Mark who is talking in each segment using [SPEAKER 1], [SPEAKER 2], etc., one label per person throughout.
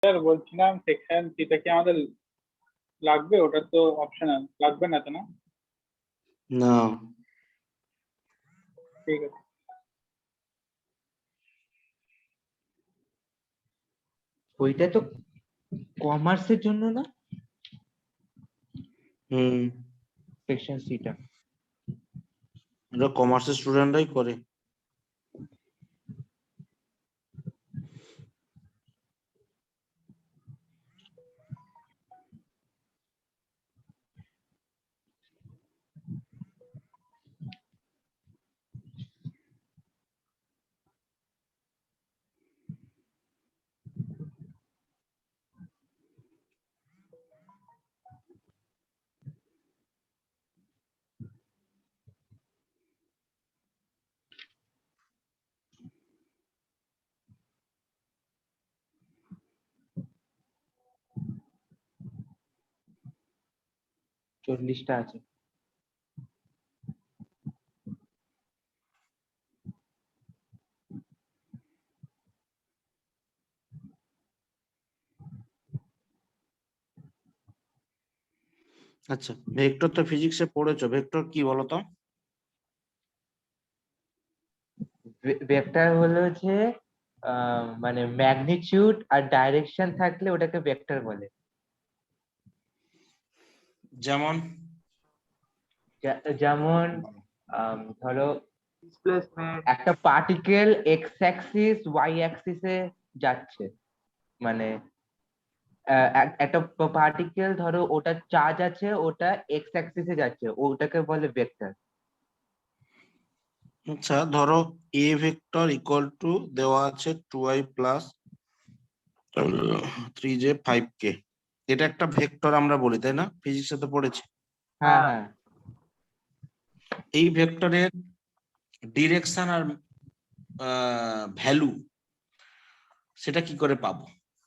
[SPEAKER 1] Sir বলছিলাম section থ্রিটা কি আমাদের লাগবে? ওটা তো অপশনাল, লাগবে না তো? না,
[SPEAKER 2] না,
[SPEAKER 1] ঠিক আছে।
[SPEAKER 3] ওইটা তো কমার্সের জন্য না, সেকশন সিটা।
[SPEAKER 2] এটা কমার্সের স্টুডেন্টরাই করে।
[SPEAKER 3] চল্লিশটা আছে।
[SPEAKER 2] আচ্ছা, ভেক্টর তো ফিজিক্সে পড়েছো, ভেক্টর কি বলতো?
[SPEAKER 3] ভেক্টর হলো যে মানে ম্যাগনিটিউড আর ডাইরেকশন থাকলে ওটাকে ভেক্টর বলে।
[SPEAKER 2] যেমন
[SPEAKER 3] যেমন ধরো একটা পার্টিকেল এক্স অ্যাক্সিস ওয়াই অ্যাক্সিসে যাচ্ছে, মানে একটা পার্টিকেল ধরো ওটা চার্জ আছে, ওটা এক্স অ্যাক্সিসে যাচ্ছে, ওটাকে বলে ভেক্টর।
[SPEAKER 2] আচ্ছা, ধরো এ ভেক্টর ইকুয়াল টু দেওয়া আছে 2i প্লাস 3j 5k, এটা একটা ভেক্টর আমরা বলি, তাই না? ফিজিক্সে তো পড়েছি।
[SPEAKER 3] হ্যাঁ হ্যাঁ।
[SPEAKER 2] এই ভেক্টরের ডিরেকশন আর ভ্যালু সেটা কি করে পাবো?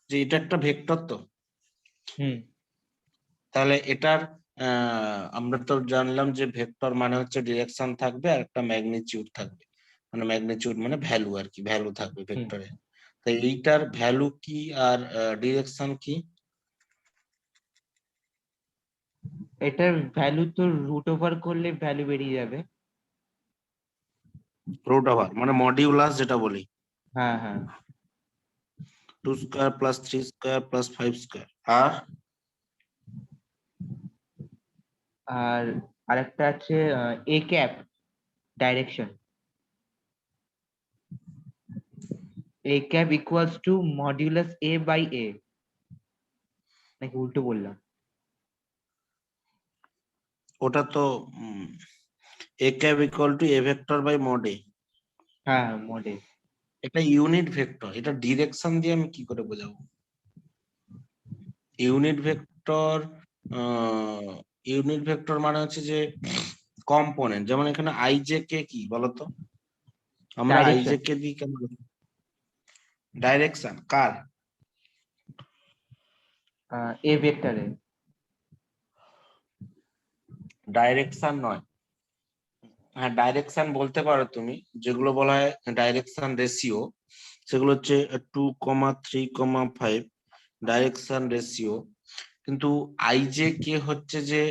[SPEAKER 2] যে এটা একটা ভেক্টর তো, তাহলে এটার আমরা তো জানলাম যে ভেক্টর মানে হচ্ছে ডিরেকশন থাকবে আর একটা ম্যাগনিটিউড থাকবে, মানে ম্যাগনিটিউড মানে ভ্যালু আর কি, ভ্যালু থাকবে ভেক্টরে। তাই এইটার ভ্যালু কি আর ডিরেকশন কি?
[SPEAKER 3] এটার ভ্যালু তো রুট ওভার করলে ভ্যালু বেরিয়ে যাবে।
[SPEAKER 2] রুট ওভার মানে মডিউলাস যেটা বলি,
[SPEAKER 3] হ্যাঁ হ্যাঁ।
[SPEAKER 2] 2 square plus 3 square plus 5 square.
[SPEAKER 3] আর আরেকটা আছে A cap, direction. A cap equals to modulus A by A, নাকি উল্টো বললাম?
[SPEAKER 2] ওটা তো A cap equal to A vector by mod A.
[SPEAKER 3] হ্যাঁ মডে।
[SPEAKER 2] এটা ইউনিট ভেক্টর, এটা ডিরেকশন দিয়ে আমি কি করে বোঝাবো? ইউনিট ভেক্টর, ইউনিট ভেক্টর মানে হচ্ছে যে কম্পোনেন্ট, যেমন এখানে আই জে কে কি বলতো? আমরা আই জে কে দিই কেন? ডাইরেকশন কার?
[SPEAKER 3] এ ভেক্টরে।
[SPEAKER 2] ডাইরেকশন নয়। হ্যাঁ, ডাইরেকশন বলতে পারো তুমি, যেগুলো বলা হয় ডাইরেকশন রেশিও, সেগুলো হচ্ছে 2,3,5 ডাইরেকশন রেশিও। কিন্তু আইজে কে হচ্ছে যে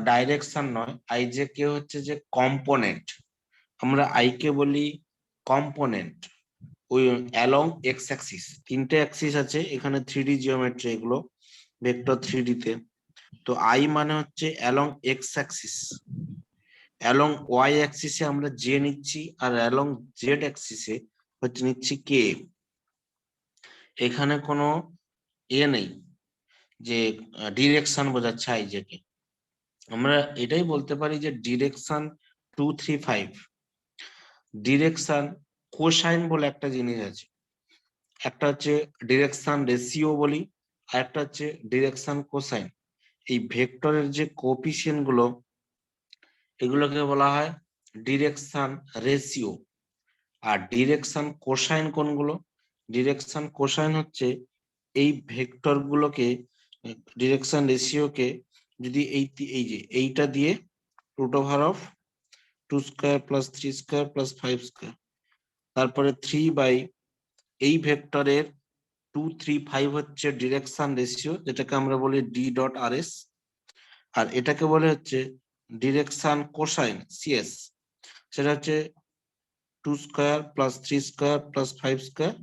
[SPEAKER 2] ডাইরেকশন নয়, আইজে কে হচ্ছে যে কম্পোনেন্ট। আমরা আই কে বলি কম্পোনেন্ট। ওই অ্যালং এক্স অ্যাক্সিস, তিনটে অ্যাক্সিস আছে এখানে, 3D জিওমেট্রি এগুলো, ভেক্টর 3D তে। তো আই মানে হচ্ছে along x axis, along y অ্যাক্সিসে আমরা জে নিচ্ছি, আর অ্যালং জেড অ্যাক্সিসে হচ্ছে নিচ্ছি কে। এখানে কোনো নেই যে ডিরেকশন বোঝাচ্ছে আইজেকে। আমরা এটাই বলতে পারি যে ডিরেকশন 2, 3, 5। ডিরেকশন কোসাইন বলে একটা জিনিস আছে, একটা হচ্ছে ডিরেকশন রেশিও বলি, আর একটা হচ্ছে ডিরেকশন কোসাইন। এই ভেক্টরের যে কোএফিসিয়েন্ট গুলো, এগুলোকে বলা হয় ডিরেকশন রেশিও। আর ডিরেকশন কোসাইন কোনগুলো? ডিরেকশন কোসাইন হচ্ছে এই ভেক্টর গুলোকে, ডিরেকশন রেশিওকে যদি এই যে এইটা দিয়ে root over of 2 square plus 3 square plus 5 square, তারপরে 3 বাই এই ভেক্টরের 235 হচ্ছে ডিরেকশন রেশিও, যেটাকে আমরা বলি ডি ডট আর এস, আর এটাকে বলে হচ্ছে ডিরেকশন কোসাইন সিএস, সেটা হচ্ছে 2 square plus 3 square plus 5 square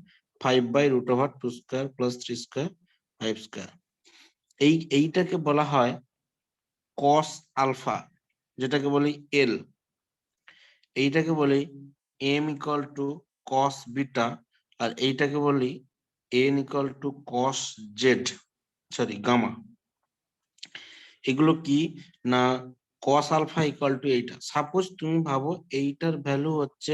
[SPEAKER 2] 5/√2 square plus 3 square 5 square. এইটাকে বলা হয় কস আলফা, যেটাকে বলি এল। এইটাকে বলি m equal to cos beta, আর এইটাকে বলি n equal to cos z, sorry gamma. এগুলো কি না, কস আলফা ইকুয়াল টু এইটা। সাপোজ তুমি ভাবো এইটার ভ্যালু হচ্ছে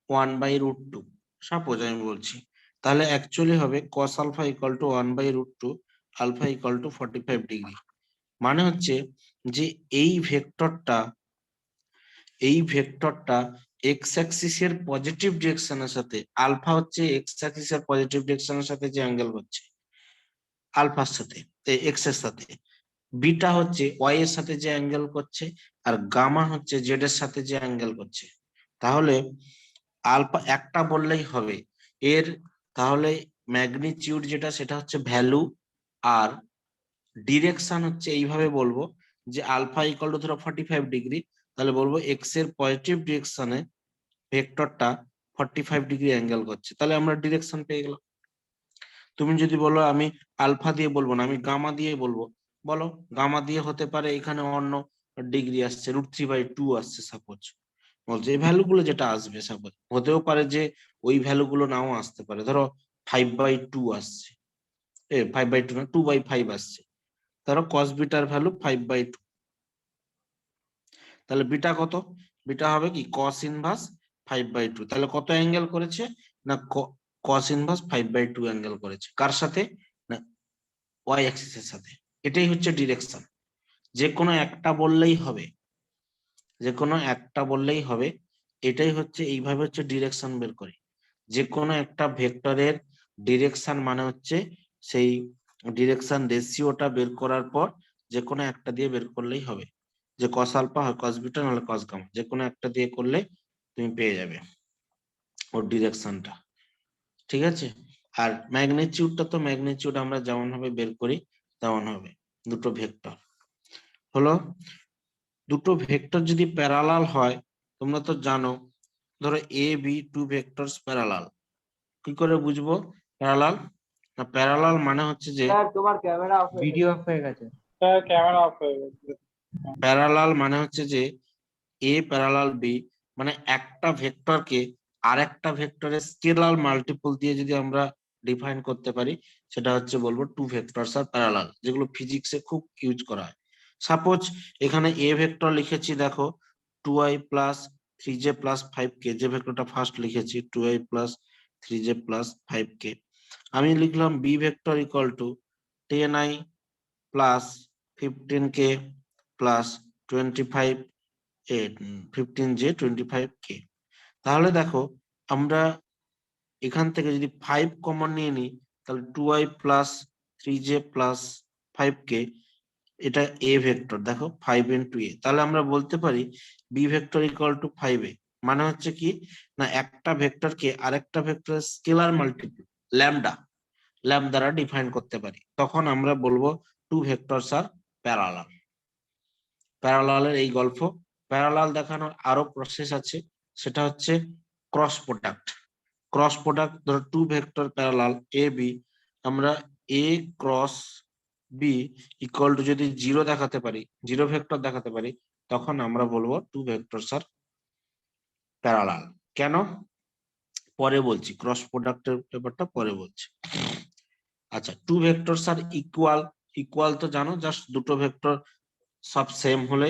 [SPEAKER 2] 1/√2, সাপোজ আমি বলছি, তাহলে অ্যাকচুয়ালি হবে cos alpha equal to 1/√2, alpha equal to 45 degree. মানে হচ্ছে যে এই ভেক্টরটা এক্স অ্যাক্সিসের পজিটিভ ডিরেকশনের সাথে, আলফা হচ্ছে এক্স অ্যাক্সিসের পজিটিভ ডিরেকশনের সাথে যে অ্যাঙ্গেল করছে আলফার সাথে, এক্স এর সাথে, বিটা হচ্ছে ওয়াই এর সাথে যে অ্যাঙ্গেল করছে, আর গামা হচ্ছে জেড এর সাথে যে অ্যাঙ্গেল করছে। তাহলে আলফা একটা বললেই হবে এর, তাহলে ম্যাগনিটিউড যেটা সেটা হচ্ছে ভ্যালু, আর ডিরেকশন হচ্ছে এইভাবে বলবো যে আলফা ইকুয়াল টু ধরো 45 ডিগ্রি, তাহলে বলবো এক্স এর পজিটিভ ডিরেকশনে ভেক্টরটা 45 ডিগ্রি অ্যাঙ্গেল করছে, তাহলে আমরা ডিরেকশন পেয়ে গেলাম। তুমি যদি বলো আমি আলফা দিয়ে বলবো না, আমি গামা দিয়ে বলবো, বলো গামা দিয়ে হতে পারে এখানে অন্য ডিগ্রি আসছে, √3/2 আসছে সাপোজ, বলছে এই ভ্যালু গুলো যেটা আসবে, সাপোজ হতেও পারে যে ওই ভ্যালু গুলো নাও আসতে পারে, ধরো 5/2 আসছে, 5/2 না 2/5 আসছে, ধরো কস বিটার ভ্যালু 5/2, তাহলে বিটা কত, বিটা হবে কি কস ইনভার্স 5/2, তাহলে কত অ্যাঙ্গেল করেছে না কস ইনভার্স 5/2 অ্যাঙ্গেল করেছে, কার সাথে না ওয়াই অ্যাক্সিসের সাথে। এটাই হচ্ছে ডিরেকশন। যে কোনো একটা বললেই হবে, যে কোনো একটা বললেই হবে, এটাই হচ্ছে, এইভাবে হচ্ছে ডিরেকশন বের করি। যে কোনো একটা ভেক্টরের ডিরেকশন মানে হচ্ছে সেই ডিরেকশন রেশিওটা বের করার পর যে কোনো একটা দিয়ে বের করলেই হবে, যে কস আলফা হয় কস বিটা নাহলে কস গামা, যে কোনো একটা দিয়ে করলে তুমি পেয়ে যাবে ওর ডিরেকশনটা, ঠিক আছে। আর ম্যাগনিটিউডটা তো ম্যাগনিটিউড আমরা যেমন ভাবে বের করি তেমন হবে। দুটো ভেক্টর হলো, দুটো ভেক্টর যদি প্যারালাল হয়, তোমরা তো জানো, ধরো A B two vectors parallel, কি করে বুঝবো প্যারালাল না, প্যারালাল মানে হচ্ছে যে
[SPEAKER 3] তোমার ক্যামেরা অফ ভিডিও অফ হয়ে গেছে।
[SPEAKER 1] ক্যামেরা অফ হয়ে গেছে।
[SPEAKER 2] প্যারালাল মানে হচ্ছে যে এ প্যারালাল বি, মানে একটা ভেক্টরকে আর একটা ভেক্টরের স্কেলার মাল্টিপল দিয়ে যদি আমরা ডিফাইন করতে পারি, সেটা হচ্ছে বলবো টু ভেক্টরস আর প্যারালাল, যেগুলো ফিজিক্সে খুব ইউজ করা হয়। সাপোজ এখানে এ ভেক্টর লিখেছি, দেখো 2i plus 3j plus 5k, যে ভেক্টরটা ফার্স্ট লিখেছি 2i plus 3j plus 5k। আমি লিখলাম B vector equal to 10i plus 15k plus 25 15j 25k। তাহলে দেখো আমরা এখান থেকে যদি 5 কমন নিয়ে নিই, তাহলে 2i plus 3j plus 5k, এটা এ ভেক্টর, দেখো 5 ইন্টু এ, তাহলে আমরা বলতে পারি B vector equal two 5a। মানে হচ্ছে কি না, একটা ভেক্টরকে আরেকটা ভেক্টরের স্কেলার মাল্টিপল ল্যামডা দ্বারা ডিফাইন করতে পারি, তখন আমরা বলবো টু ভেক্টরস আর প্যারালাল। প্যারালালের এই গল্প, প্যারালাল দেখানোর আরো প্রসেস আছে, সেটা হচ্ছে ক্রস প্রোডাক্ট। ক্রস প্রোডাক্ট, ধরো two vector parallel A B, আমরা এ ক্রস বি ইকুয়াল টু যদি জিরো দেখাতে পারি, জিরো ভেক্টর দেখাতে পারি, তখন আমরা বলবো টু ভেক্টরস আর প্যারালাল। কেন পরে বলছি, ক্রস প্রোডাক্টের ব্যাপারটা পরে বলছি। আচ্ছা, টু ভেক্টরস আর ইকুয়াল, ইকুয়াল তো জানো, জাস্ট দুটো ভেক্টর সব সেম হলে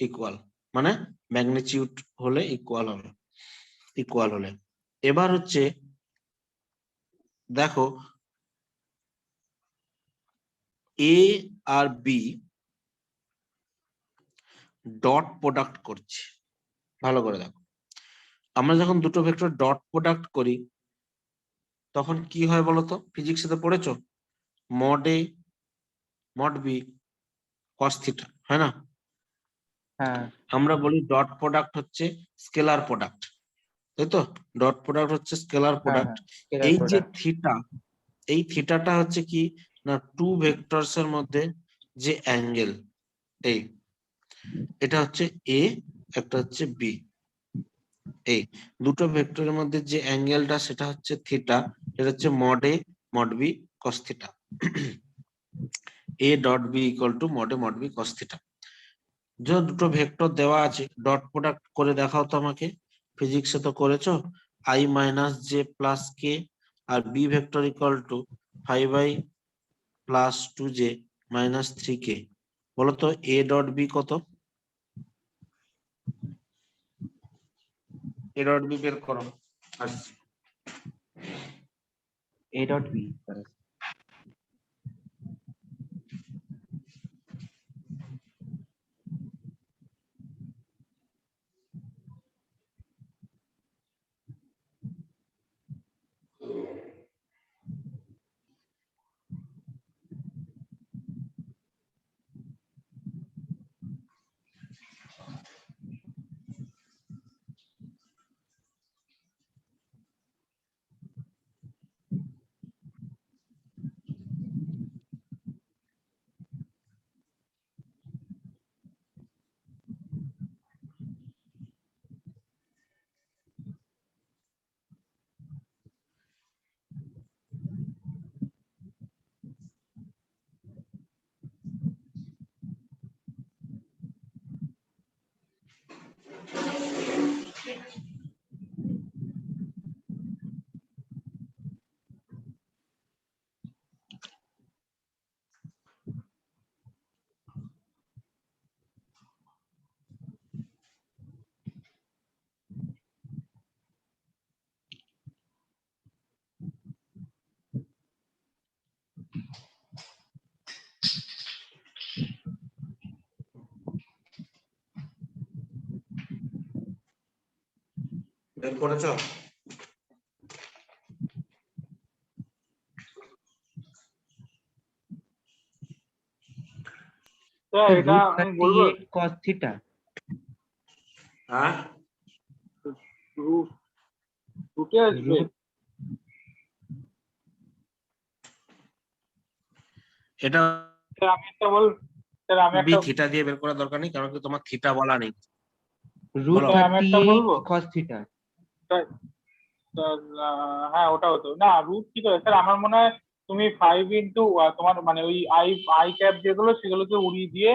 [SPEAKER 2] ইকুয়াল, মানে ম্যাগনিটিউড হলে ইকুয়াল হবে, ইকুয়াল হলে। এবার হচ্ছে দেখো এ আর বি ডট প্রোডাক্ট করছে, ভালো করে দেখো, আমরা যখন দুটো ভেক্টর ডট প্রোডাক্ট করি তখন কি হয় বলতো, ফিজিক্সে তো পড়েছো, mod A mod B cos theta, হয় না?
[SPEAKER 3] হ্যাঁ
[SPEAKER 2] আমরা বলি ডট প্রোডাক্ট হচ্ছে স্কেলার প্রোডাক্ট, তাই তো, ডট প্রোডাক্ট হচ্ছে স্কেলার
[SPEAKER 3] হ্যাঁ
[SPEAKER 2] প্রোডাক্ট।
[SPEAKER 3] হ্যাঁ
[SPEAKER 2] এই যে
[SPEAKER 3] প্রোডাক্ট।
[SPEAKER 2] থিটা, এই থিটাটা হচ্ছে কি না টু ভেক্টরস এর মধ্যে যে অ্যাঙ্গেল, এই এটা হচ্ছে এ, একটা হচ্ছে বি, এই দুটো ভেক্টরের মধ্যে যে অ্যাঙ্গেলটা সেটা হচ্ছে থিটা, এটা হচ্ছে mod A mod B cos theta. A dot B equal to mod A mod B cos theta. যে দুটো ভেক্টর দেওয়া আছে ডট প্রোডাক্ট করে দেখাও তো আমাকে, ফিজিক্সে তো করেছো, I minus J plus K আর B vector equal to 5i plus 2j minus 3k। বলো তো এ ডট বি কত? এ ডট বি বের করো। আসছি।
[SPEAKER 3] A dot B.
[SPEAKER 2] বের করেছো?
[SPEAKER 1] স্যার এটা
[SPEAKER 3] Root
[SPEAKER 1] আমি বলবো
[SPEAKER 3] 38 cos theta.
[SPEAKER 2] হ্যাঁ
[SPEAKER 1] রুট রুটে আসবে।
[SPEAKER 3] Root
[SPEAKER 2] এটা
[SPEAKER 1] স্যার আমি একটা বল, স্যার আমি
[SPEAKER 2] বি
[SPEAKER 1] একটা
[SPEAKER 2] থিটা দিয়ে বের করার দরকার নেই, কারণ কি তোমার থিটা বলা নেই।
[SPEAKER 3] root
[SPEAKER 2] বলো।
[SPEAKER 1] স্যার আমি একটা
[SPEAKER 3] 38
[SPEAKER 1] বলবো
[SPEAKER 3] cos theta.
[SPEAKER 1] স্যার। স্যার হ্যাঁ ওটা হতো না, রুট কি করে স্যার? আমার মনে হয় তুমি 5 তোমার মানে ওই আই আই ক্যাপ যেগুলো সেগুলোকে উড়িয়ে দিয়ে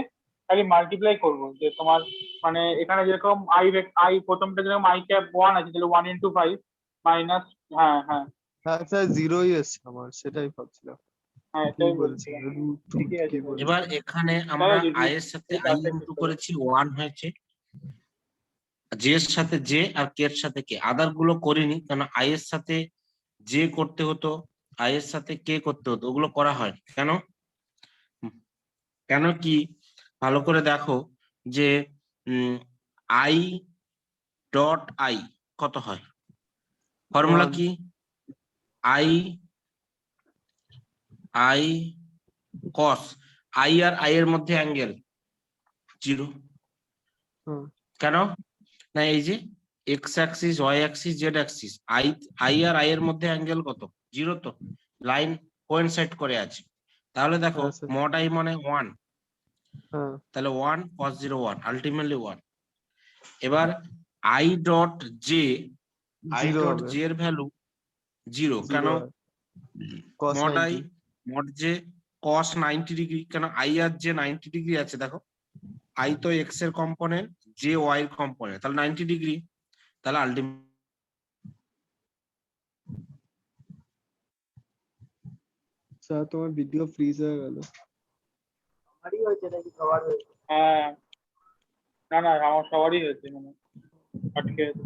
[SPEAKER 1] খালি মাল্টিপ্লাই করবো, যে তোমার মানে এখানে যেরকম আই প্রথমটা যেরকম আই ক্যাপ 1 আছে, তাহলে 1 × 5 মাইনাস, হ্যাঁ হ্যাঁ
[SPEAKER 4] হ্যাঁ স্যার জিরোই এসছে আমার, সেটাই ভাবছিলাম
[SPEAKER 1] হ্যাঁ
[SPEAKER 4] কি
[SPEAKER 1] এটাই
[SPEAKER 4] বলছেন
[SPEAKER 1] বলছিলাম।
[SPEAKER 4] রুট
[SPEAKER 1] ঠিকই আছে
[SPEAKER 4] কি
[SPEAKER 1] স্যার।
[SPEAKER 4] বলছেন।
[SPEAKER 2] এবার এখানে
[SPEAKER 1] স্যার
[SPEAKER 2] আমরা
[SPEAKER 1] ওই যে
[SPEAKER 2] আই
[SPEAKER 1] root-
[SPEAKER 2] এর সাথে
[SPEAKER 1] root
[SPEAKER 2] আই
[SPEAKER 1] আছে
[SPEAKER 2] ইনটু
[SPEAKER 1] ঠিক
[SPEAKER 2] করেছি 1 হয়েছে, জে এর সাথে জে আর কে এর সাথে কে, আদার গুলো করিনি কারণ আই এর সাথে জে করতে হতো, আই এর সাথে কে করতে হতো, ওগুলো করা হয় কেন? কেন কি ভালো করে দেখো যে আই ডট আই কত হয়, ফর্মুলা
[SPEAKER 4] One.
[SPEAKER 2] কি? আই আই কস, আই আর আই এর মধ্যে অ্যাঙ্গেল 0।
[SPEAKER 4] হুম।
[SPEAKER 2] কেন না এই যে X axis Y axis Z axis, I I আর আই এর মধ্যে অ্যাঙ্গেল কত? 0, তো লাইন কোইনসাইড করে আছে। তাহলে দেখো
[SPEAKER 4] হ্যাঁ স্যার।
[SPEAKER 2] মড আই মানে 1,
[SPEAKER 4] হ্যাঁ
[SPEAKER 2] তাহলে 1 cos 0 1 আলটিমেটলি 1। এবার I dot J, I
[SPEAKER 4] zero
[SPEAKER 2] dot
[SPEAKER 4] হবে,
[SPEAKER 2] জে এর ভ্যালু 0, কেন?
[SPEAKER 4] Zero cos
[SPEAKER 2] mod I
[SPEAKER 4] 90।
[SPEAKER 2] Mod J cos 90 degree, কেন আই আর জে 90 ডিগ্রি আছে, দেখো আই তো এক্স এর কম্পোনেন্ট, জে ওয়াই এর কম্পোনেন্ট, তাহলে 90 ডিগ্রি, তাহলে আলটিমেট
[SPEAKER 4] স্যার তোমার ভিডিও ফ্রিজ হয়ে গেল।
[SPEAKER 1] হ্যাঁ না না আমার সবারই হয়েছে, মানে আটকে আছে।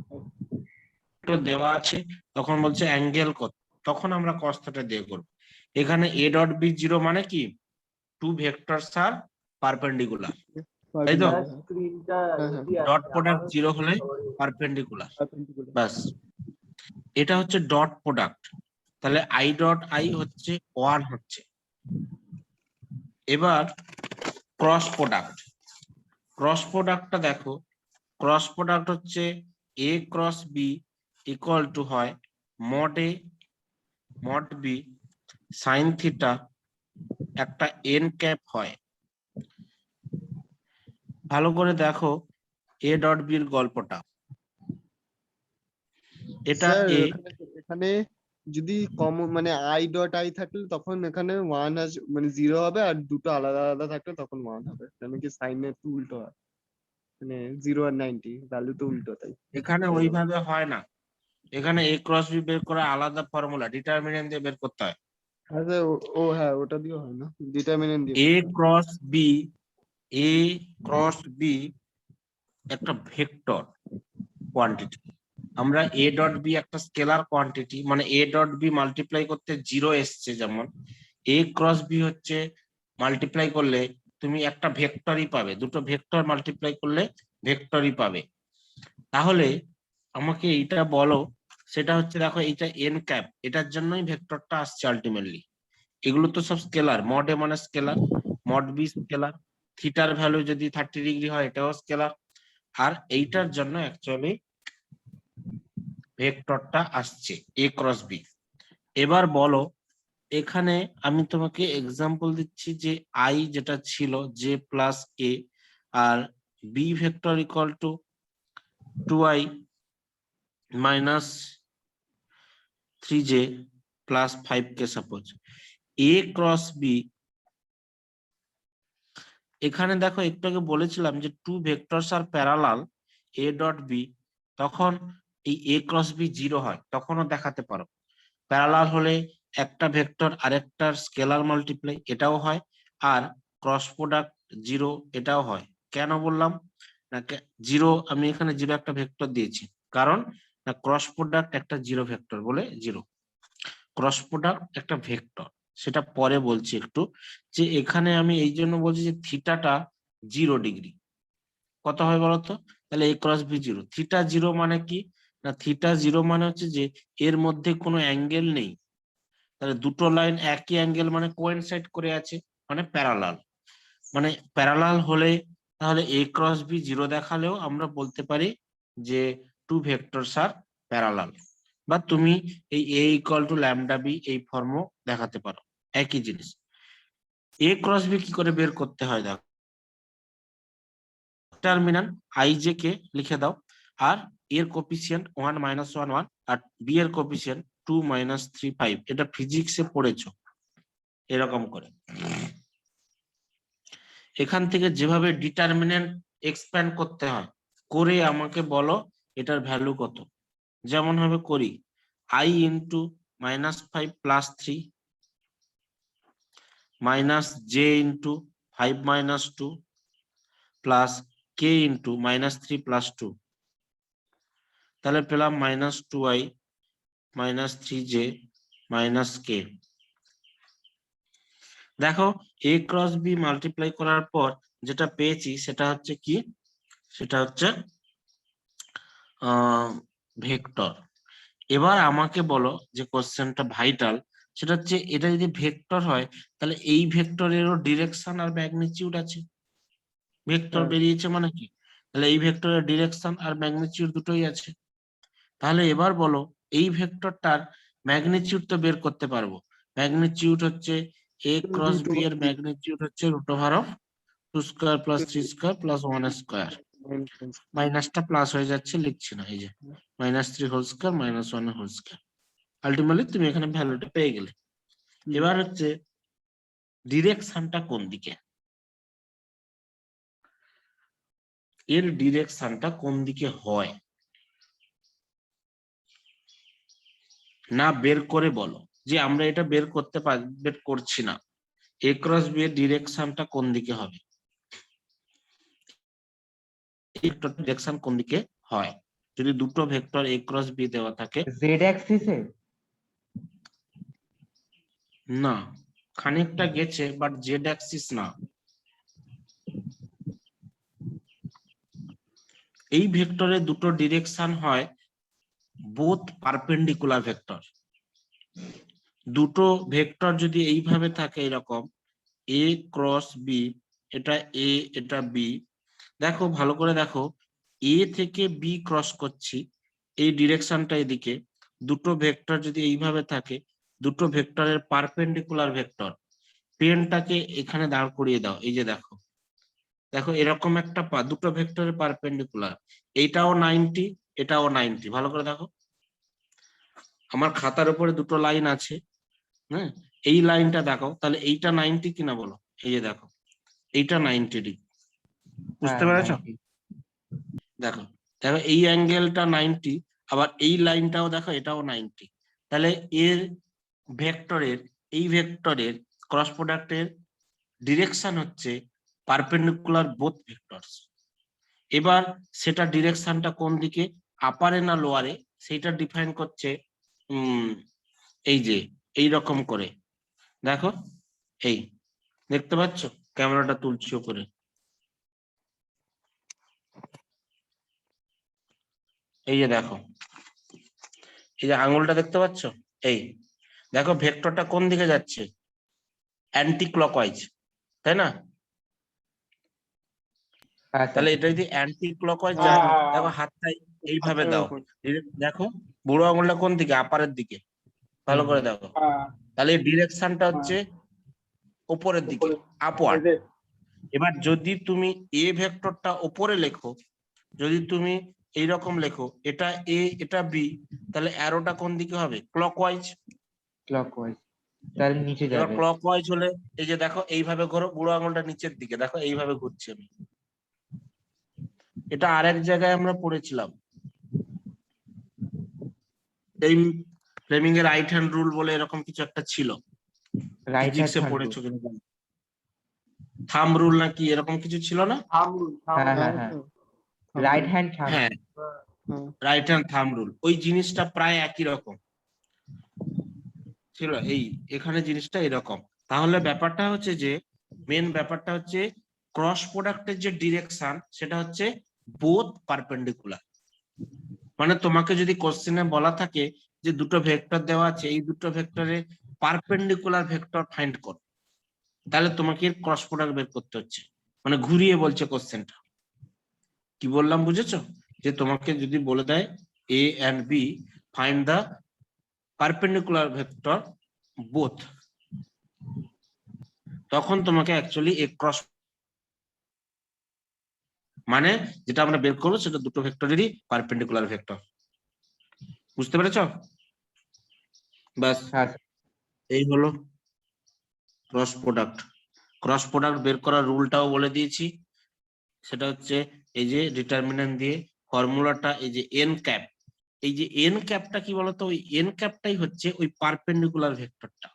[SPEAKER 2] দেওয়া আছে, তখন বলছে অ্যাঙ্গেল কত, তখন আমরা cos থিটা দিয়ে করব। এখানে a ডট বি 0 মানে কি টু ভেক্টরস আর পারপেন্ডিকুলার, তাই তো? ডট প্রোডাক্ট 0 হলে পারপেন্ডিকুলার, ব্যাস এটা হচ্ছে ডট প্রোডাক্ট। তাহলে আই ডট আই হচ্ছে 1 হচ্ছে। এবার ক্রস প্রোডাক্ট, ক্রস প্রোডাক্টটা দেখো, ক্রস প্রোডাক্ট হচ্ছে A cross B equal to হয় mod A mod B sine theta একটা এন ক্যাপ হয়। ভালো করে দেখো এ ডট বির গল্পটা। এটা
[SPEAKER 4] স্যার
[SPEAKER 2] এ,
[SPEAKER 4] এখানে যদি কমন মানে আই ডট আই থাকলে তখন এখানে ওয়ান মানে জিরো হবে, আর দুটো আলাদা আলাদা থাকলে তখন ওয়ান হবে, কেন কি সাইনের তো উল্টো হয়, মানে 0 আর 90 ভ্যালু তো উল্টো, তাই।
[SPEAKER 2] এখানে ওইভাবে হয় না। এখানে এ ক্রস বি বের করা আলাদা ফর্মুলা, ডিটারমিনেন্ট দিয়ে বের করতে হয়।
[SPEAKER 4] হ্যাঁ স্যার, ও হ্যাঁ ওটা দিয়ে হয় না, ডিটারমিনেন্ট দিয়ে
[SPEAKER 2] এ
[SPEAKER 4] করতে হয়।
[SPEAKER 2] ক্রস বি, এ ক্রস বি একটা ভেক্টর কোয়ান্টিটি। আমরা এ ডট বি একটা স্কেলার কোয়ান্টিটি, মানে এ ডট বি মাল্টিপ্লাই করতে জিরো এসছে, যেমন এ ক্রস বি হচ্ছে মাল্টিপ্লাই করলে তুমি একটা ভেক্টরই পাবে, দুটো ভেক্টর মাল্টিপ্লাই করলে ভেক্টরই পাবে। তাহলে আমাকে এইটা বলো, সেটা হচ্ছে দেখো এইটা এন ক্যাপ, এটার জন্যই ভেক্টরটা আসছে আলটিমেটলি। এগুলো তো সব স্কেলার, মড এ মানে স্কেলার, মড বি স্কেলার, থিটার ভ্যালু যদি 30 ডিগ্রি হয় এটাও স্কেলার, আর এইটার জন্য অ্যাকচুয়ালি ভেক্টরটা আসছে এ ক্রস বি। এবার বলো, এখানে আমি তোমাকে এক্সাম্পল দিচ্ছি যে আই যেটা ছিল জে প্লাস এ, আর B vector equal to 2i minus 3j plus 5k suppose. A cross B, এখানে দেখো একটু আগে বলেছিলাম যে two vectors are parallel A dot B, তখন এই এ ক্রস বি জিরো হয়, তখনও দেখাতে পারো। প্যারালাল হলে একটা ভেক্টর আরেকটার স্কেলার মাল্টিপ্লাই, এটাও হয়, আর ক্রস প্রোডাক্ট জিরো, এটাও হয়। কেন বললাম না জিরো, আমি এখানে জিরো একটা ভেক্টর দিয়েছি, কারণ না ক্রস প্রোডাক্ট একটা জিরো ভেক্টর বলে জিরো, ক্রস প্রোডাক্ট একটা ভেক্টর, সেটা পরে বলছি একটু। যে এখানে আমি এই জন্য বলছি যে থিটাটা 0 ডিগ্রি, কত হয় বলতো? তাহলে A cross B zero, theta zero মানে কি না, থিটা জিরো মানে হচ্ছে যে এর মধ্যে কোনো অ্যাঙ্গেল নেই, তাহলে দুটো লাইন একই অ্যাঙ্গেল মানে কোয়েনসাইড করে আছে, মানে প্যারালাল। মানে প্যারালাল হলে তাহলে এ ক্রস বি জিরো দেখালেও আমরা বলতে পারি যে টু ভেক্টরস আর প্যারালাল, বা তুমি এই এ ইকুয়াল টু ল্যামডা বি এই ফর্মও দেখাতে পারো, একই জিনিস। এ ক্রস বি কি করে বের করতে হয় দেখো, ডিটারমিনেন্ট আই জে কে লিখে দাও, আর এর কোফিসিয়েন্ট 1 - 1 1, আর বি এর কোফিসিয়েন্ট 2 - 3 5। এটা ফিজিক্সে পড়েছো এরকম করে। এখান থেকে যেভাবে ডিটারমিনেন্ট এক্সপ্যান্ড করতে হয় করে আমাকে বলো এটার ভ্যালু কত। যেমন ভাবে করি, I into -5 + 3 minus J into 5 - 2 plus K into -3 + 2, তাহলে পেলাম -2i -3j - k। দেখো এ ক্রস বি মাল্টিপ্লাই করার পর যেটা পেয়েছি সেটা হচ্ছে কি, সেটা হচ্ছে ভেক্টর। এবার আমাকে বলো যে কোশ্চেনটা ভাইটাল, সেটা হচ্ছে এটা যদি ভেক্টর হয় তাহলে এই ভেক্টরেরও ডিরেকশন আর ম্যাগনিটিউড আছে। ভেক্টর
[SPEAKER 4] হ্যাঁ
[SPEAKER 2] বেরিয়েছে মানে কি, তাহলে এই ভেক্টরের ডিরেকশন আর ম্যাগনিটিউড দুটোই আছে। তাহলে এবার বলো এই ভেক্টরটার ম্যাগনিটিউড তো বের করতে পারবো। ম্যাগনিটিউড হচ্ছে এ ক্রস বি এর ম্যাগনিটিউড হচ্ছে √2² + 3² + 1²। মাইনাসটা প্লাস হয়ে যাচ্ছে, লিখছি না, এই যে -3² - 1² আলটিমেটলি তুমি এখানে ভ্যালুটা পেয়ে গেলে। এবার হচ্ছে ডিরেকশনটা কোন দিকে, এর ডিরেকশনটা কোন দিকে হয় না বের করে বলো, যে আমরা এটা বের করতে বের করছি না, এ ক্রস বি এর ডিরেকশনটা কোন দিকে হবে, ডিরেকশন কোন দিকে হয় যদি দুটো ভেক্টর এ ক্রস বি দেওয়া থাকে।
[SPEAKER 3] জেড অ্যাক্সিসে?
[SPEAKER 2] না, খানিকটা গেছে বাট জেড অ্যাক্সিস না। এই ভেক্টরে দুটো ডিরেকশন হয় বোথ পারপেন্ডিকুলার ভেক্টর। দুটো ভেক্টর যদি এইভাবে থাকে এরকম এ ক্রস বি, এটা এ এটা বি, দেখো ভালো করে দেখো, এ থেকে বি ক্রস করছি, এই ডিরেকশনটা এদিকে, দুটো ভেক্টর যদি এইভাবে থাকে দুটো ভেক্টরের পারপেন্ডিকুলার ভেক্টর, পেনটাকে এখানে দাঁড় করিয়ে দাও, এই যে দেখো, দেখো এরকম একটা দুটো ভেক্টরের পারপেন্ডিকুলার, এইটাও 90, এটাও 90, ভালো করে দেখো, আমার খাতার উপরে দুটো লাইন আছে, হ্যাঁ, এই লাইনটা দেখো, তাহলে এইটা 90 কিনা বলো, এই যে দেখো এইটা 90 ডিগ্রি, বুঝতে
[SPEAKER 3] হ্যাঁ,
[SPEAKER 2] পেরেছো?
[SPEAKER 3] 90
[SPEAKER 2] দেখো, দেখো এই অ্যাঙ্গেলটা 90, আবার এই লাইনটাও দেখো এটাও 90, তাহলে এর ভেক্টরের, এই ভেক্টরের ক্রস প্রোডাক্টের ডিরেকশন হচ্ছে পারপেন্ডিকুলার বোথ ভেক্টরস। এবার সেটা ডিরেকশনটা কোন দিকে, আপারে না লোয়ারে, সেইটা ডিফাইন করছে এই যে এই রকম করে, দেখো এই দেখতে পাচ্ছ, ক্যামেরাটা তুলছি উপরে, এই যে দেখো, এই যে আঙুলটা দেখতে পাচ্ছ, এই দেখো ভেক্টরটা কোন দিকে যাচ্ছে, অ্যান্টি ক্লকওয়াইজ, তাই না?
[SPEAKER 3] হ্যাঁ স্যার,
[SPEAKER 2] তাহলে এটা যদি অ্যান্টি ক্লকওয়াইজ
[SPEAKER 1] হ্যাঁ
[SPEAKER 2] যায়,
[SPEAKER 1] হ্যাঁ
[SPEAKER 2] দেখো হাতটা এইভাবে
[SPEAKER 4] হাতের
[SPEAKER 2] দাও,
[SPEAKER 4] ওপর।
[SPEAKER 2] দেখো বুড়ো আঙুলটা কোন দিকে, আপারের দিকে, ভালো করে দেখো,
[SPEAKER 1] হ্যাঁ
[SPEAKER 2] তাহলে ডিরেকশনটা
[SPEAKER 1] হ্যাঁ,
[SPEAKER 2] হচ্ছে উপরের দিকে,
[SPEAKER 1] উপরে।
[SPEAKER 2] আপওয়ার্ড।
[SPEAKER 1] এই যে,
[SPEAKER 2] এবার যদি তুমি এ ভেক্টরটা উপরে লেখো, যদি তুমি এইরকম লেখো, এটা এ এটা বি, তাহলে অ্যারোটা কোন দিকে হবে, ক্লকওয়াইজ।
[SPEAKER 3] ক্লকওয়াইজ, তার নিচে
[SPEAKER 2] এবার
[SPEAKER 3] যাবে।
[SPEAKER 2] ক্লকওয়াইজ হলে এই যে দেখো এইভাবে ঘোরো, বুড়ো আঙুলটা নিচের দিকে, দেখো এইভাবে ঘুরছে আমি, এটা আরেক জায়গায় আমরা পড়েছিলাম, এই ফ্লেমিং এর রাইট হ্যান্ড রুল বলে এরকম কিছু একটা ছিল,
[SPEAKER 3] রাইট হ্যান্ড
[SPEAKER 2] ফিজিক্সে পড়েছো কিন্তু, থাম্ব রুল নাকি এরকম কিছু ছিল না?
[SPEAKER 1] থামরুল,
[SPEAKER 3] হ্যাঁ হ্যাঁ হ্যাঁ, রাইট হ্যান্ড থাম্ব।
[SPEAKER 2] হ্যাঁ,
[SPEAKER 4] হ্যাঁ,
[SPEAKER 2] রাইট হ্যান্ড থাম্ব রুল, ওই জিনিসটা প্রায় একই রকম ছিল, এই এখানে জিনিসটা এরকম। তাহলে ব্যাপারটা হচ্ছে যে, মেন ব্যাপারটা হচ্ছে ক্রস প্রোডাক্টের যে ডিরেকশন, সেটা হচ্ছে বোথ পারপেন্ডিকুলার। মানে তোমাকে যদি কোশ্চেনে বলা থাকে যে দুটো ভেক্টর দেওয়া আছে, এই দুটো ভেক্টরে পারপেন্ডিকুলার ভেক্টর ফাইন্ড করো, তাহলে তোমাকে ক্রস প্রোডাক্ট বের করতে হচ্ছে, মানে ঘুরিয়ে বলছে কোশ্চেনটা। কি বললাম বুঝেছো? যে তোমাকে যদি বলে দেয় A and B find the perpendicular vector both, তখন তোমাকে অ্যাকচুয়ালি এ ক্রস, মানে যেটা আমরা বের করবো সেটা দুটো ভেক্টরেরই পারপেন্ডিকুলার ভেক্টর, বুঝতে পেরেছো? ব্যাস,
[SPEAKER 3] হ্যাঁ
[SPEAKER 2] এই হলো ক্রস প্রোডাক্ট। ক্রস প্রোডাক্ট বের করার রুলটাও বলে দিয়েছি, সেটা হচ্ছে এই যে ডিটারমিনেন্ট দিয়ে ফর্মুলাটা, এই যে এন ক্যাপ, এই যে এন ক্যাপটা কি বলতো, ওই এন ক্যাপটাই হচ্ছে ওই পারপেন্ডিকুলার ভেক্টরটা,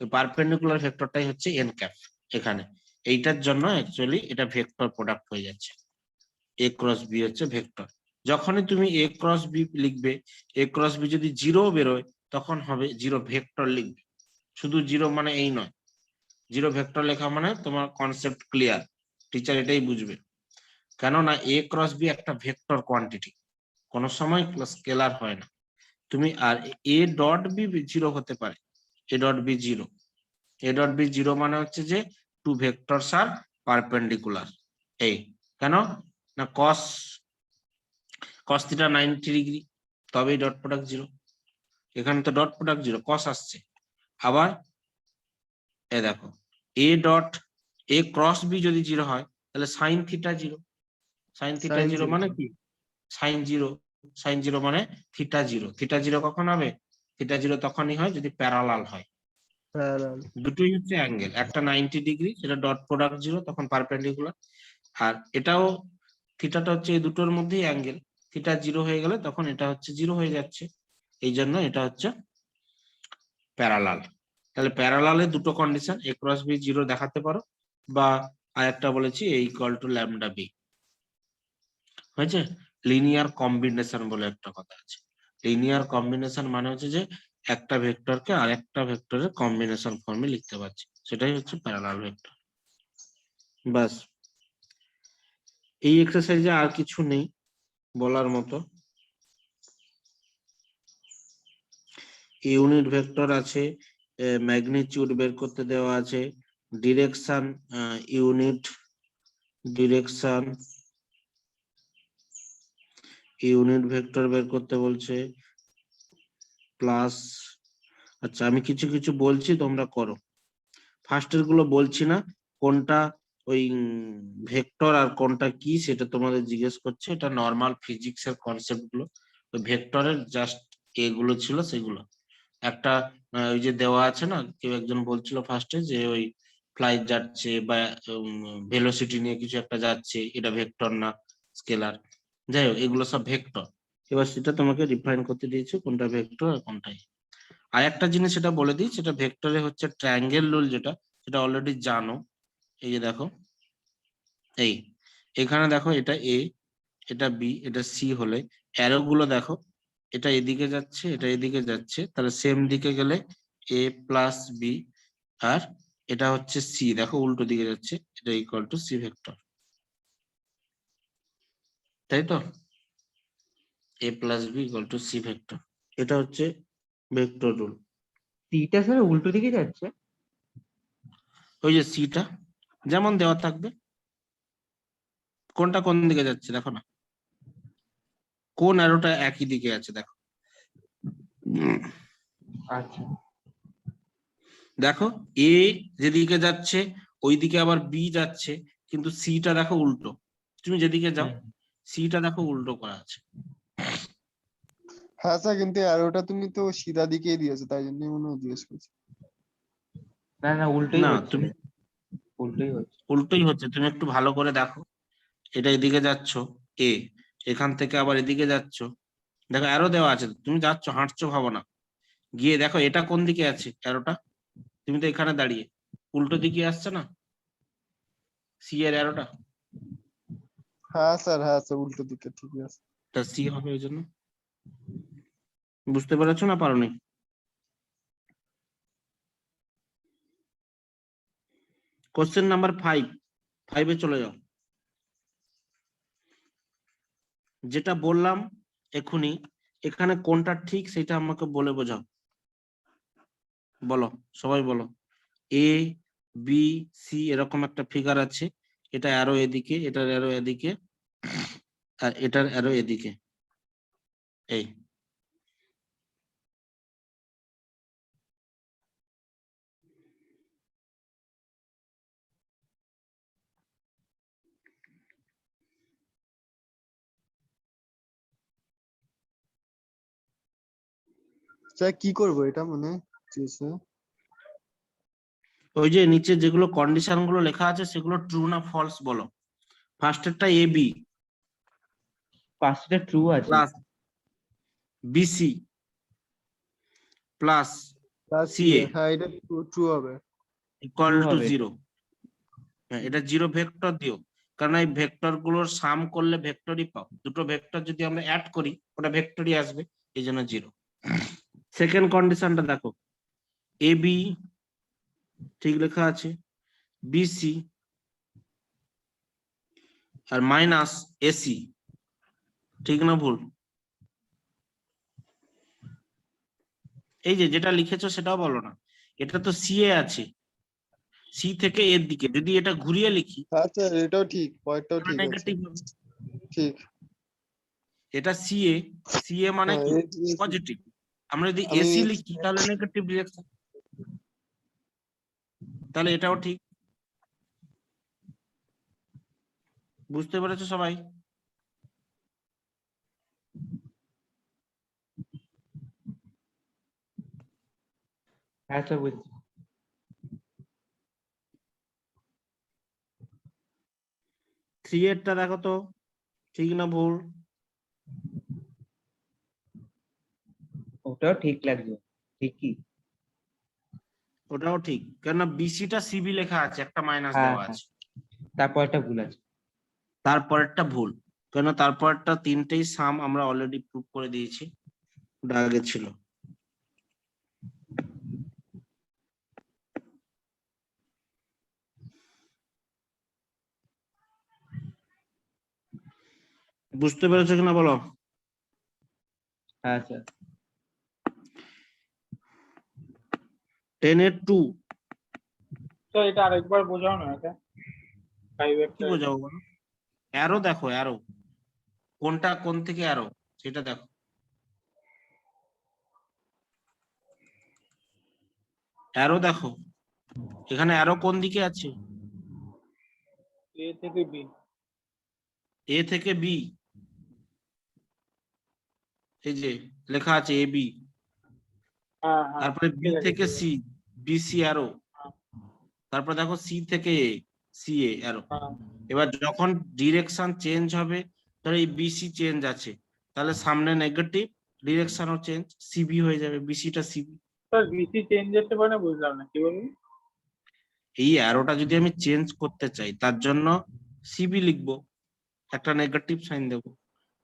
[SPEAKER 2] ওই পারপেন্ডিকুলার ভেক্টরটাই হচ্ছে এন ক্যাপ এখানে, এইটার জন্য অ্যাকচুয়ালি এটা ভেক্টর প্রোডাক্ট হয়ে যাচ্ছে, এ ক্রস বি হচ্ছে ভেক্টর। যখনই তুমি এ ক্রস বি লিখবে, এ ক্রস বি যদি জিরো বেরোয়, তখন হবে জিরো ভেক্টর লিখবে, শুধু জিরো মানে এই নয়, জিরো ভেক্টর লেখা মানে তোমার কনসেপ্ট ক্লিয়ার, টিচার এটাই বুঝবে, কেননা এ ক্রস বি একটা ভেক্টর কোয়ান্টিটি, কোনো সময় স্কেলার হয় না। তুমি আর এ ডট বি জিরো হতে পারে, A dot B zero, A dot B zero মানে হচ্ছে যে টু ভেক্টরস আর পারপেন্ডিকুলার, এই কেন না কস কস থিটা 90 ডিগ্রি, তবেই ডট প্রোডাক্ট জিরো, এখানে তো ডট প্রোডাক্ট জিরো, কস আসছে। আবার এ দেখো, A dot A cross B যদি জিরো হয়, তাহলে sine theta zero, sine theta
[SPEAKER 4] Sin
[SPEAKER 2] zero
[SPEAKER 4] zero।
[SPEAKER 2] মানে কি, সাইন জিরো, সাইন জিরো মানে থিটা জিরো, থিটা জিরো কখন হবে, থিটা জিরো তখনই হয় যদি প্যারালাল হয়,
[SPEAKER 4] Parallel।
[SPEAKER 2] দুটোই হচ্ছে অ্যাঙ্গেল, একটা 90 ডিগ্রি সেটা ডট প্রোডাক্ট জিরো, তখন পারপেন্ডিকুলার, আর এটাও থিটাটা হচ্ছে এই দুটোর মধ্যেই অ্যাঙ্গেল, থিটা জিরো হয়ে গেলে তখন এটা হচ্ছে জিরো হয়ে যাচ্ছে, এই জন্য এটা হচ্ছে প্যারালাল। তাহলে প্যারালালে দুটো কন্ডিশন, এ ক্রস বি জিরো দেখাতে পারো, বা আরেকটা বলেছি এ ইকুয়াল টু ল্যামডা বি, হয়েছে। লিনিয়ার কম্বিনেশন বলে একটা কথা আছে, লিনিয়ার কম্বিনেশন মানে হচ্ছে যে একটা ভেক্টরকে আরেকটা ভেক্টরের কম্বিনেশন ফর্মে লিখতে পারছি, সেটাই হচ্ছে প্যারালাল ভেক্টর। বাস, এই এক্সারসাইজে আর কিছু নেই বলার মতো। ইউনিট ভেক্টর আছে, ম্যাগনিটিউড বের করতে দেওয়া আছে, direction, unit direction, unit vector বের করতে বলছে, প্লাস আচ্ছা আমি কিছু কিছু বলছি তোমরা করো। ফার্স্টের গুলো বলছি না, কোনটা ওই ভেক্টর আর কোনটা কি সেটা তোমাদের জিজ্ঞেস করছে, এটা নর্মাল ফিজিক্স এর কনসেপ্ট গুলো। তো ভেক্টরের জাস্ট এগুলো ছিল সেগুলো। একটা ওই যে দেওয়া আছে না, কেউ একজন বলছিল ফার্স্টে যে ওই ফ্লাইট যাচ্ছে বা ভেলোসিটি নিয়ে কিছু একটা যাচ্ছে, এটা ভেক্টর না স্কেলার। যাই হোক এগুলো সব ভেক্টর। এবার সেটা তোমাকে ডিফাইন করতে দিয়েছে কোনটা ভেক্টর আর কোনটাই। আর একটা জিনিস সেটা বলে দিই, সেটা ভেক্টরে হচ্ছে ট্রায়াঙ্গেল রুল, যেটা সেটা অলরেডি জানো। এই যে দেখো, এই এখানে দেখো এটা এ, এটা বি, এটা সি হলে অ্যারো গুলো দেখো, এটা এদিকে যাচ্ছে, এটা এদিকে যাচ্ছে, তাহলে সেম দিকে গেলে এ প্লাস বি, আর এটা হচ্ছে সি, দেখো উল্টো দিকে যাচ্ছে, এটা ইকুয়াল টু সি ভেক্টর, তাই তো? A plus B equal to C vector, এটা হচ্ছে ভেক্টর রুল।
[SPEAKER 3] সিটা স্যার উল্টো দিকে যাচ্ছে।
[SPEAKER 2] ওই যে সিটা যেমন দেওয়া থাকবে, কোনটা কোন দিকে যাচ্ছে দেখো না, কোন অ্যারোটা একই দিকে আছে দেখো।
[SPEAKER 3] আচ্ছা
[SPEAKER 2] দেখো এ যেদিকে যাচ্ছে ওইদিকে আবার বি যাচ্ছে, কিন্তু সিটা দেখো উল্টো। তুমি যেদিকে যাও
[SPEAKER 3] হুম।
[SPEAKER 2] সিটা দেখো উল্টো করা আছে।
[SPEAKER 4] হ্যাঁ স্যার, কিন্তু অ্যারোটা তুমি তো সিধা দিকেই দিয়েছো, তাই জন্য মনে হয় জিজ্ঞেস করছি।
[SPEAKER 3] না না উল্টোই
[SPEAKER 2] না
[SPEAKER 3] হচ্ছে,
[SPEAKER 2] তুমি
[SPEAKER 3] উল্টোই হচ্ছে।
[SPEAKER 2] উল্টোই হচ্ছে, তুমি একটু ভালো করে দেখো। এটা এদিকে যাচ্ছ এ, এখান থেকে আবার এদিকে যাচ্ছ, দেখো অ্যারো দেওয়া আছে, তুমি যাচ্ছ হাঁটছো ভাবো না, গিয়ে দেখো এটা কোন দিকে আছে অ্যারোটা, তুমি তো এখানে দাঁড়িয়ে, উল্টো দিকে আসছে না সি এর অ্যারোটা,
[SPEAKER 4] হ্যাঁ স্যার উল্টো দিকে ঠিকই আছে।
[SPEAKER 2] তা সি হবে ওই জন্য। বুঝতে পেরেছো না পারোনি? কোশ্চেন নাম্বার 5, 5-এ চলে যাও। যেটা বললাম এখুনি, এখানে কোনটা ঠিক সেটা আমাকে বলে বোঝাও। বলো, সবাই বলো। এ বি সি এরকম একটা ফিগার আছে, এটা অ্যারো এদিকে, এটার অ্যারো এদিকে, আর এটার অ্যারো এদিকে। এই
[SPEAKER 4] স্যার কি করবো এটা মানে চেয়েছে?
[SPEAKER 2] ওই যে নিচে যেগুলো কন্ডিশন গুলো লেখা আছে সেগুলো ট্রু না ফলস বলো। ফার্স্টেরটা এ বি
[SPEAKER 3] পাঁচটা ট্রু আছে।
[SPEAKER 2] Plus BC plus
[SPEAKER 4] plus
[SPEAKER 2] CA
[SPEAKER 4] হ্যাঁ, এটা ট্রু হবে।
[SPEAKER 2] ইকুয়াল
[SPEAKER 3] ট্রু
[SPEAKER 2] টু
[SPEAKER 3] হবে।
[SPEAKER 2] 0। হ্যাঁ, এটা 0 ভেক্টর দিও, কারণ এই ভেক্টর গুলোর সাম করলে ভেক্টরই পাও, দুটো ভেক্টর যদি আমরা অ্যাড করি ওটা ভেক্টরই আসবে, এই জন্য 0। সেকেন্ড কন্ডিশনটা দেখো, এ বি ঠিক লেখা আছে, বিসি আর মাইনাস এসি, ঠিক না ভুল? এই যে যেটা লিখেছো সেটাও বলো না, এটা তো সিএ আছে, সি থেকে এর দিকে যদি এটা ঘুরিয়ে লিখি
[SPEAKER 4] হ্যাঁ স্যার, এটাও ঠিক, পয়েন্টটাও
[SPEAKER 2] তাহলে
[SPEAKER 4] ঠিক আছে।
[SPEAKER 2] নেগেটিভ হবে।
[SPEAKER 4] ঠিক।
[SPEAKER 2] এটা সিএ, সিএ মানে
[SPEAKER 4] হ্যাঁ
[SPEAKER 2] কি পজিটিভ, আমরা যদি
[SPEAKER 4] আমি
[SPEAKER 2] এসি লিখি তাহলে নেগেটিভ ডিরেকশন, তাহলে এটাও ঠিক। বুঝতে পেরেছো সবাই?
[SPEAKER 3] হ্যাঁ স্যার বুঝছি।
[SPEAKER 2] 3 এরটা দেখো তো ঠিক না ভুল?
[SPEAKER 3] ওটাও ঠিক লাগছে, ঠিকই।
[SPEAKER 2] ওটাও ঠিক, কেননা বিসিটা সিবি লেখা আছে, একটা মাইনাস
[SPEAKER 3] হ্যাঁ
[SPEAKER 2] দেওয়া
[SPEAKER 3] হ্যাঁ,
[SPEAKER 2] আছে।
[SPEAKER 3] তারপর একটা ভুল আছে।
[SPEAKER 2] তারপরেরটা ভুল, কেন তারপরটা তিনটেই সাম আমরা অলরেডি প্রুভ করে দিয়েছি, ওটা আগে ছিল। বুঝতে পেরেছো কিনা বলো?
[SPEAKER 3] হ্যাঁ স্যার।
[SPEAKER 2] 10 এর 2
[SPEAKER 1] তো এটা আরেকবার বোঝাও না, এটা
[SPEAKER 2] কি
[SPEAKER 1] 5
[SPEAKER 2] বোঝাবো বলো? অ্যারো দেখো, অ্যারো কোনটা কোন থেকে অ্যারো সেটা দেখো। অ্যারো দেখো, এখানে অ্যারো কোন দিকে আছে?
[SPEAKER 1] এ থেকে বি।
[SPEAKER 2] এ থেকে বি, এই যে লেখা আছে এ বি,
[SPEAKER 1] হ্যাঁ হ্যাঁ
[SPEAKER 2] তারপরে বি
[SPEAKER 1] ঠিক আছে
[SPEAKER 2] থেকে
[SPEAKER 1] ঠিক আছে।
[SPEAKER 2] সি, বি সি অ্যারো,
[SPEAKER 1] হ্যাঁ,
[SPEAKER 2] তারপর দেখো সি থেকে এ, সি এ অ্যারো।
[SPEAKER 1] হ্যাঁ।
[SPEAKER 2] এবার যখন ডিরেকশন চেঞ্জ হবে, ধরো এই বিসি চেঞ্জ আছে, তাহলে সামনে নেগেটিভ, ডিরেকশনও চেঞ্জ, সিবি হয়ে যাবে, বিসিটা সিবি।
[SPEAKER 1] স্যার বিসি চেঞ্জ হতে পারে না, বুঝলাম না কি বলবি।
[SPEAKER 2] এই অ্যারোটা যদি আমি চেঞ্জ করতে চাই, তার জন্য সিবি লিখবো, একটা নেগেটিভ সাইন দেবো।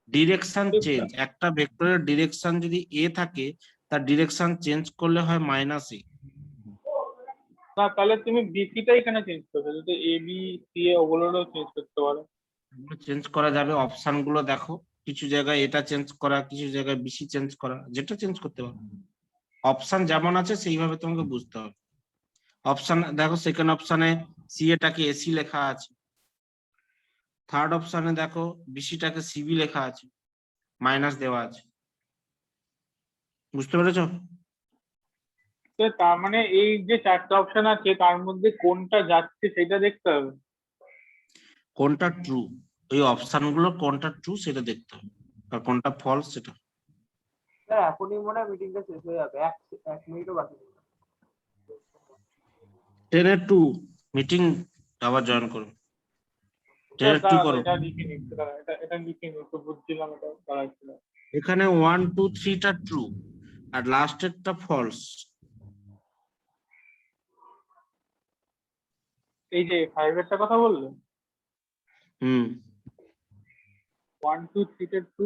[SPEAKER 2] ডিরেকশন চেঞ্জ, একটা ভেক্টরের ডিরেকশন যদি এ থাকে, তার ডিরেকশন চেঞ্জ করলে হয় মাইনাস এ।
[SPEAKER 1] না তাহলে তুমি বিসিটা এখানে চেঞ্জ করবে, যদি A B C A ওগুলোরও change করতে পারো।
[SPEAKER 2] চেঞ্জ করা যাবে, অপশন গুলো দেখো, কিছু জায়গায় এটা চেঞ্জ করা, কিছু জায়গায় বিসি চেঞ্জ করা, যেটা চেঞ্জ করতে পারো। অপশন যেমন আছে সেইভাবে তোমাকে বুঝতে হবে। অপশন দেখো, সেকেন্ড অপশনে সি এটাকে এসি লেখা আছে, থার্ড অপশনে দেখো বিসিটাকে সিবি লেখা আছে, মাইনাস দেওয়া আছে। বুঝতে পেরেছো?
[SPEAKER 1] তো তার মানে এই যে চারটে অপশন আছে তার মধ্যে কোনটা যাচ্ছে সেটা দেখতে হবে।
[SPEAKER 2] কোনটা ট্রু, ওই অপশন গুলো কোনটা ট্রু সেটা দেখতে হবে, আর কোনটা ফলস সেটা।
[SPEAKER 3] স্যার এখনই মনে হয় মিটিংটা শেষ হয়ে যাবে, এক মিনিটও বাকি নেই।
[SPEAKER 2] 10-2 মিটিং আবার জয়েন করো,
[SPEAKER 1] স্যার
[SPEAKER 2] 10-2
[SPEAKER 1] দাঁড়াও,
[SPEAKER 2] করো।
[SPEAKER 1] এটা লিখে নিচ্ছি, দাঁড়াও, এটা লিখে নিচ্ছি, বুঝছিলাম এটা দাঁড়াচ্ছিল।
[SPEAKER 2] এখানে 1 2 3টা ট্রু আর লাস্টেরটা ফলস।
[SPEAKER 1] এই যে ফাইভেরটা কথা বললে,
[SPEAKER 2] হুম
[SPEAKER 1] 1 2 3 টু